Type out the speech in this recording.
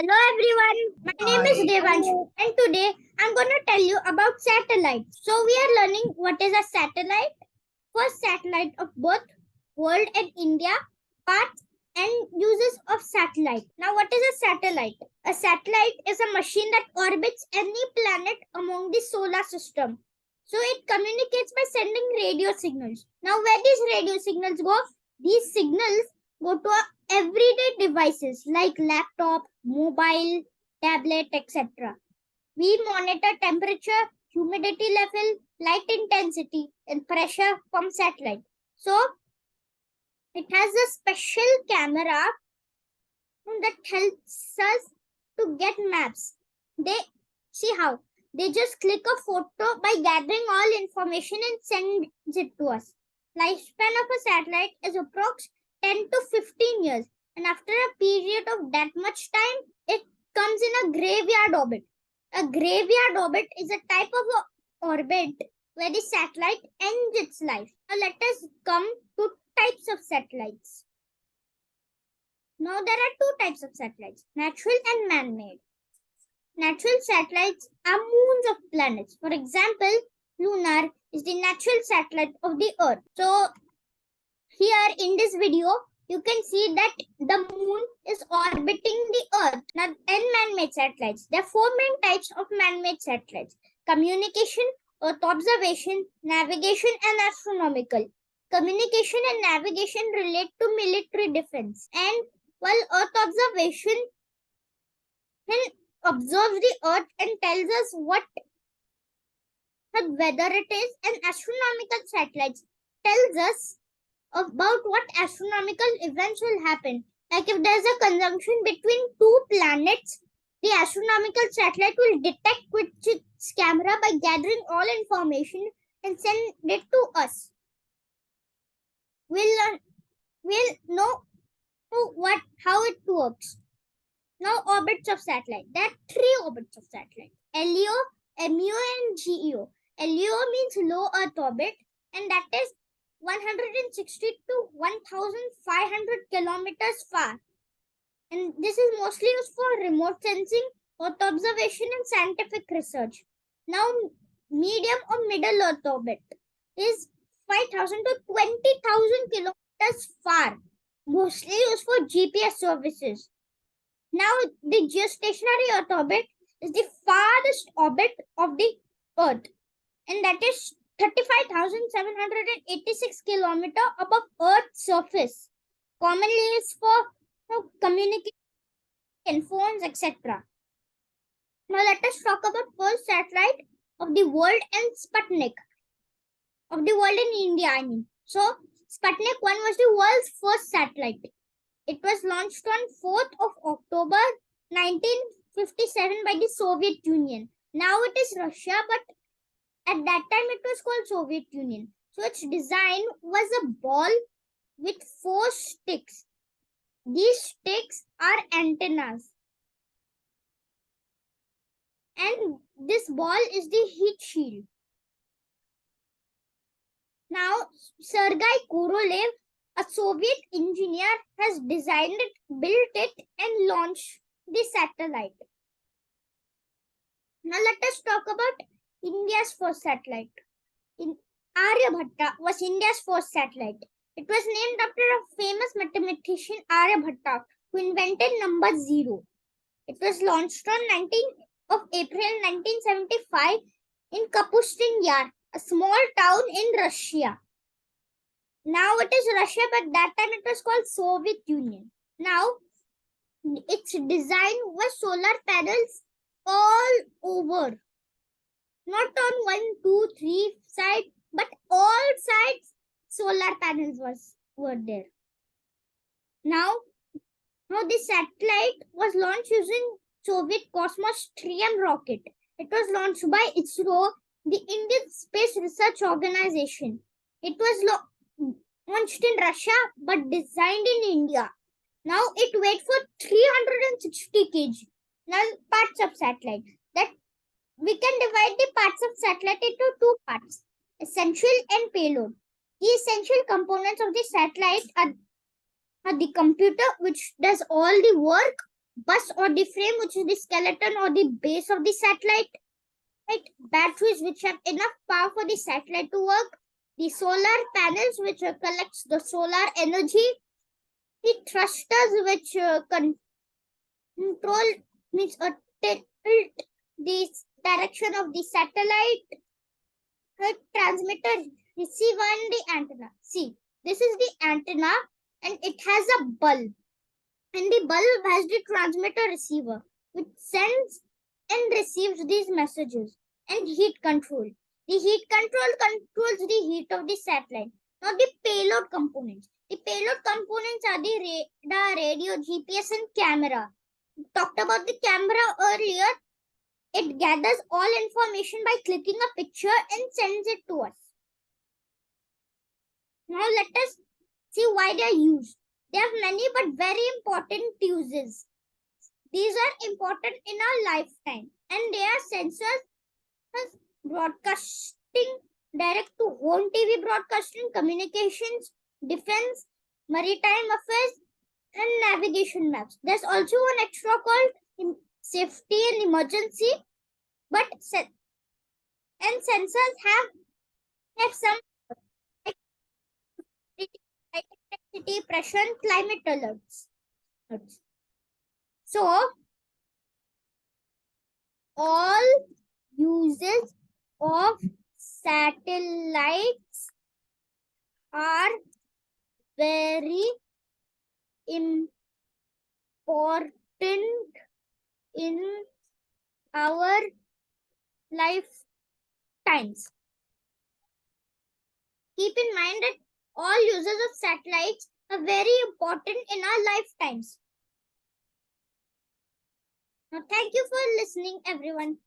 Hello everyone, my name is Devansh and today I'm going to tell you about satellites. So we are learning what is a satellite, first satellite of both world and India, parts and uses of satellite. Now what is a satellite? A satellite is a machine that orbits any planet among the solar system. So it communicates by sending radio signals. Now where these radio signals go? These signals go to everyday devices like laptop, mobile, tablet, etc. We monitor temperature, humidity level, light intensity, and pressure from satellite. So it has a special camera that helps us to get maps. They see how they just click a photo by gathering all information and send it to us. Lifespan of a satellite is approx 10 to 15 years, and after a period of that much time, it comes in a graveyard orbit. A graveyard orbit is a type of a orbit where the satellite ends its life. Now let us come to types of satellites. Now there are two types of satellites, natural and man-made. Natural satellites are moons of planets. For example, lunar is the natural satellite of the Earth. So here in this video, you can see that the moon is orbiting the Earth. Now, and man-made satellites. There are four main types of man-made satellites: communication, Earth observation, navigation, and astronomical. Communication and navigation relate to military defense, and while Earth observation observes the Earth and tells us what weather it is, and astronomical satellites tells us about what astronomical events will happen. Like if there's a conjunction between two planets, the astronomical satellite will detect with its camera by gathering all information and send it to us. We'll know how it works. Now orbits of satellite. There are three orbits of satellite: LEO, MEO, and GEO. LEO means low Earth orbit, and that is 160 to 1,500 kilometers far. And this is mostly used for remote sensing, Earth observation, and scientific research. Now, medium or middle Earth orbit is 5,000 to 20,000 kilometers far, mostly used for GPS services. Now, the geostationary Earth orbit is the farthest orbit of the Earth, and that is 35,786 kilometers above Earth's surface, commonly used for communication, phones, etc. Now, let us talk about first satellite of the world and Sputnik. Of the world in India, I mean. So, Sputnik 1 was the world's first satellite. It was launched on 4th of October 1957 by the Soviet Union. Now it is Russia, but at that time it was called Soviet Union. So its design was a ball with 4 sticks. These sticks are antennas. And this ball is the heat shield. Now, Sergei Korolev, a Soviet engineer, has designed it, built it, and launched the satellite. Now let us talk about India's first satellite. Aryabhatta was India's first satellite. It was named after a famous mathematician, Aryabhatta, who invented number 0. It was launched on 19th of April 1975 in Kapustin Yar, a small town in Russia. Now it is Russia, but that time it was called Soviet Union. Now, its design was solar panels all over. Not on 1, 2, 3 side, but all sides solar panels were there. Now this satellite was launched using Soviet Cosmos 3M rocket. It was launched by ISRO, the Indian Space Research Organization. It was launched in Russia but designed in India. Now it weighed for 360 kg. Now parts of satellite. That we can divide the parts of satellite into two parts: essential and payload. The essential components of the satellite are the computer, which does all the work, bus or the frame, which is the skeleton or the base of the satellite. Right? Batteries, which have enough power for the satellite to work. The solar panels, which collects the solar energy. The thrusters, which control means tilt the direction of the satellite. The transmitter, receiver, and the antenna. See, this is the antenna, and it has a bulb, and the bulb has the transmitter receiver, which sends and receives these messages. And heat control. The heat control controls the heat of the satellite. Now the payload components. The payload components are the radar, radio, GPS, and camera. We talked about the camera earlier. It gathers all information by clicking a picture and sends it to us. Now let us see why they are used. They have many but very important uses. These are important in our lifetime, and they are sensors, broadcasting, direct to home TV broadcasting, communications, defense, maritime affairs, and navigation maps. There's also one extra called safety and emergency, but sensors have some intensity, pressure, and climate alerts. So all uses of satellites are very important in our lifetimes. Keep in mind that all uses of satellites are very important in our lifetimes. Now, thank you for listening, everyone.